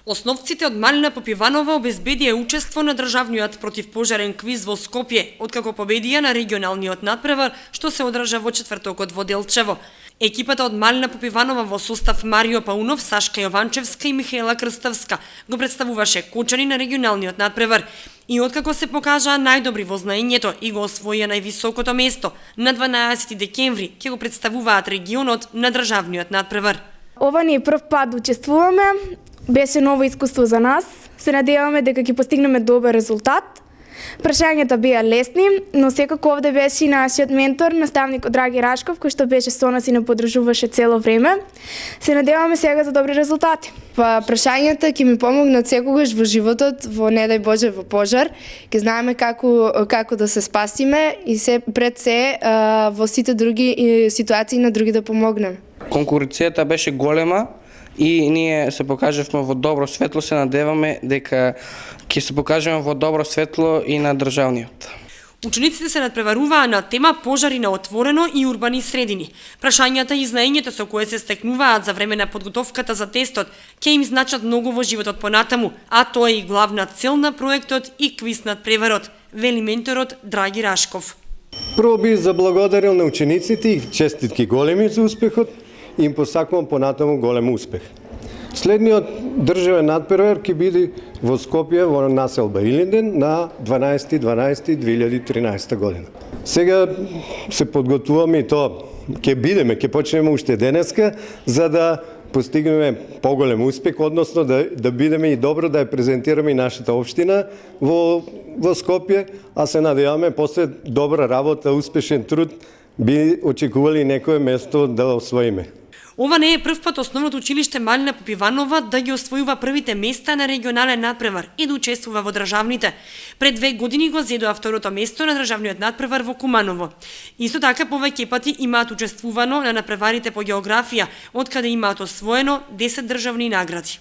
Основците од Малина Попиванова обезбедија учество на државниот противпожарен квиз во Скопје, откако победија на регионалниот надпревар, што се одржа во четвртокот во Делчево. Екипата од Малина Попиванова во состав Марио Паунов, Сашка Јованчевска и Михаела Крставска го представуваше Кочани на регионалниот надпревар. И откако се покажаа најдобри во знаењето и го освоија највисокото место, на 12 декември ќе го представуваат регионот на државниот надпревар. Ова ни е прв пат да учествуваме, беше ново искуство за нас. Се надеваме дека ќе постигнеме добар резултат. Прашањата беа лесни, но секако овде беше и нашиот ментор, наставникот Драги Рашков, кој што беше со нас и не подржуваше цело време. Се надеваме сега за добри резултати. Прашањата ќе ми помогнат секогаш во животот, во не дај Боже во пожар. Ќе знаеме како да се спасиме и пред се во сите други ситуации на други да помогнеме. Конкуренцијата беше голема и ние се покажавме во добро светло, се надеваме дека ќе се покажеме во добро светло и на државниот. Учениците се надпреваруваа на тема пожари на отворено и урбани средини. Прашањата и знаењето со кое се стекнуваат за време на подготовката за тестот ќе им значат многу во животот понатаму, а тоа е и главна цел на проектот и квиз надпреварот, вели менторот Драги Рашков. Прво би заблагодарил на учениците и честитки големи за успехот и им посакувам понатаму голем успех. Следниот државен надпревар ќе биде во Скопје во населба Илинден на 12.12.2013 година. Сега се подготвуваме и тоа ќе почнеме уште денеска за да постигнеме поголем успех, односно да бидеме и добро да ја презентираме и нашата општина во Скопје, а се надеваме после добра работа, успешен труд би очекували некое место да освоиме. Ова не е прв пат основното училиште Малина Попиванова да ги освојува првите места на регионален надпревар и да учествува во државните. Пред 2 години го зедоа второто место на државниот надпревар во Куманово. Исто така повеќе пати имаат учествувано на надпреварите по географија, откаде имаат освоено 10 државни награди.